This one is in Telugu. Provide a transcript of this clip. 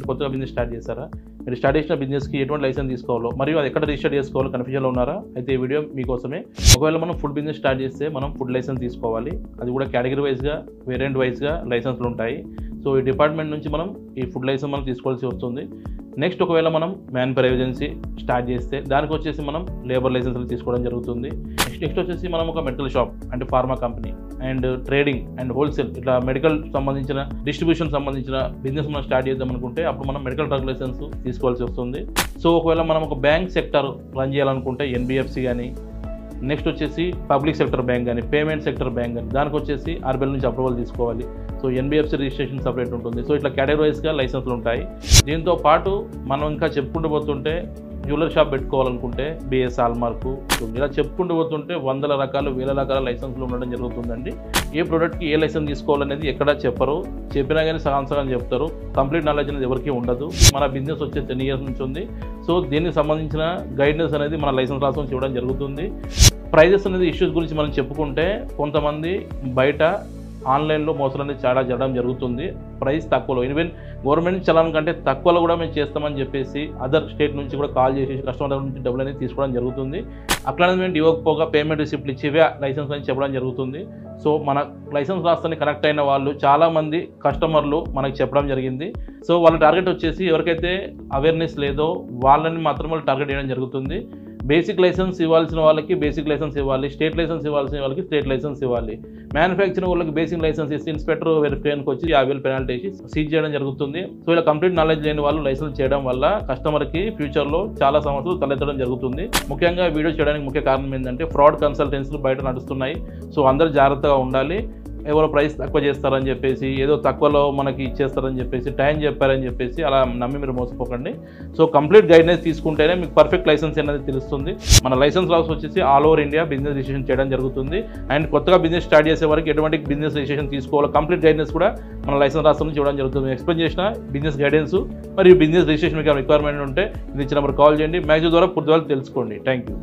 కొత్తగా బిజినెస్ స్టార్ట్ చేశారా? మీరు స్టార్ట్ చేసిన బిజినెస్కి ఎటువంటి లైసెన్స్ తీసుకోవాలో మరియు అది ఎక్కడ రిజిస్టర్ చేసుకోవాలో కన్ఫ్యూజన్లో ఉన్నారా? అయితే ఈ వీడియో మీకోసమే. ఒకవేళ మనం ఫుడ్ బిజినెస్ స్టార్ట్ చేస్తే మనం ఫుడ్ లైసెన్స్ తీసుకోవాలి. అది కూడా కేటగిరీ వైజ్గా, వేరియంట్ వైజ్గా లైసెన్స్లు ఉంటాయి. సో ఈ డిపార్ట్మెంట్ నుంచి మనం ఈ ఫుడ్ లైసెన్స్ మనం తీసుకోవాల్సి వస్తుంది. నెక్స్ట్ ఒకవేళ మనం మ్యాన్ పవర్ ఏజెన్సీ స్టార్ట్ చేస్తే దానికి వచ్చేసి మనం లేబర్ లైసెన్స్లు తీసుకోవడం జరుగుతుంది. నెక్స్ట్ వచ్చేసి మనం ఒక మెడికల్ షాప్ అంటే pharma company and trading and wholesale ఇట్లా మెడికల్ సంబంధించిన డిస్ట్రిబ్యూషన్ సంబంధించిన బిజినెస్ మనం స్టార్ట్ చేద్దాం అనుకుంటే అప్పుడు మనం మెడికల్ డ్రగ్ లైసెన్స్ తీసుకోవాల్సి వస్తుంది. సో ఒకవేళ మనం ఒక బ్యాంక్ సెక్టర్ రన్ చేయాలనుకుంటే ఎన్బిఎఫ్సి కానీ, నెక్స్ట్ వచ్చేసి పబ్లిక్ సెక్టర్ బ్యాంక్ కానీ, పేమెంట్ సెక్టర్ బ్యాంక్ కానీ, దానికి వచ్చేసి ఆర్బీఐ నుంచి అప్రూవల్ తీసుకోవాలి. సో ఎన్బిఎఫ్సి రిజిస్ట్రేషన్ సపరేట్ ఉంటుంది. సో ఇట్లా కేటగిరీ వైజ్గా లైసెన్స్లు ఉంటాయి. దీంతో పాటు మనం ఇంకా చెప్పుకుంటూ పోతుంటే జ్యువెలరీ షాప్ పెట్టుకోవాలనుకుంటే బిఎస్ హాల్మార్కు, ఇలా చెప్పుకుంటూ పోతుంటే వందల రకాలు, వేల రకాల లైసెన్స్లు ఉండడం జరుగుతుందండి. ఏ ప్రోడక్ట్కి ఏ లైసెన్స్ తీసుకోవాలనేది ఎక్కడ చెప్పరు, చెప్పినా కానీ సగం చెప్తారు. కంప్లీట్ నాలెడ్జ్ అనేది ఎవరికి ఉండదు. మన బిజినెస్ వచ్చే 10 years నుంచి ఉంది. సో దీనికి సంబంధించిన గైడెన్స్ అనేది మన లైసెన్స్ రాసుకొని చూడడం జరుగుతుంది. ప్రైజెస్ అనేది ఇష్యూస్ గురించి మనం చెప్పుకుంటే కొంతమంది బయట ఆన్లైన్లో మోసాలు అనేది చాలా జరగడం జరుగుతుంది. ప్రైస్ తక్కువలో, ఈవెన్ గవర్నమెంట్ చలాన్ కంటే తక్కువలో కూడా మేము చేస్తామని చెప్పేసి అదర్ స్టేట్ నుంచి కూడా కాల్ చేసి కస్టమర్ దగ్గర నుంచి డబ్బులు అనేది తీసుకోవడం జరుగుతుంది. అట్లా మేము ఇవ్వకపోగా పేమెంట్ రిసిప్ట్లు ఇచ్చివే లైసెన్స్ అని చెప్పడం జరుగుతుంది. సో మన లైసెన్స్ రాస్తానికి కనెక్ట్ అయిన వాళ్ళు చాలామంది కస్టమర్లు మనకి చెప్పడం జరిగింది. సో వాళ్ళ టార్గెట్ వచ్చేసి ఎవరికైతే అవేర్నెస్ లేదో వాళ్ళని మాత్రం వాళ్ళు టార్గెట్ చేయడం జరుగుతుంది. బేసిక్ లైసెన్స్ ఇవ్వాల్సిన వాళ్ళకి బేసిక్ లైసెన్స్ ఇవ్వాలి, స్టేట్ లైసెన్స్ ఇవ్వాల్సిన వాళ్ళకి స్టేట్ లైసెన్స్ ఇవ్వాలి. మ్యానుఫ్యాక్చరింగ్ వాళ్ళకి బేసిక్ లైసెన్స్ ఇస్తే ఇన్స్పెక్టర్ వెరిఫికేషన్కి వచ్చి 50,000 పెనాల్టీ వేసి సీజ్ చేయడం జరుగుతుంది. సో ఇలా కంప్లీట్ నాలెడ్జ్ లేని వాళ్ళు లైసెన్స్ చేయడం వల్ల కస్టమర్కి ఫ్యూచర్లో చాలా సమస్యలు తలెత్తడం జరుగుతుంది. ముఖ్యంగా వీడియో చేయడానికి ముఖ్య కారణం ఏంటంటే ఫ్రాడ్ కన్సల్టెన్సీలు బయట నడుస్తున్నాయి. సో అందరూ జాగ్రత్తగా ఉండాలి. ఎవరో ప్రైస్ తక్కువ చేస్తారని చెప్పేసి, ఏదో తక్కువలో మనకి ఇచ్చేస్తారని చెప్పేసి, టైం చెప్పారని చెప్పేసి అలా నమ్మి మీరు మోసపోకండి. సో కంప్లీట్ గైడెన్స్ తీసుకుంటేనే మీకు పర్ఫెక్ట్ లైసెన్స్ అనేది తెలుస్తుంది. మన లైసెన్స్ లాస్ వచ్చేసి all over India business registration చేయడం జరుగుతుంది. అండ్ కొత్తగా బిజినెస్ స్టార్ట్ చేసే వరకు ఎటువంటి బిజినెస్ రిజిస్ట్రేషన్ తీసుకోవాలో కంప్లీట్ గైడెన్స్ కూడా మన లైసెన్స్ రాష్ట్రం నుంచి ఇవ్వడం జరుగుతుంది. ఎక్స్ప్లెయిన్ చేసిన బిజినెస్ గైడెన్స్ మరియు బిజినెస్ రిజిస్ట్రేషన్ మీకు రిక్వైర్మెంట్ ఉంటే ఇది ఇచ్చిన నెంబర్ కాల్ చేయండి. మ్యాగజైన్ ద్వారా పూర్తి వాళ్ళు తెలుసుకోండి. Thank you.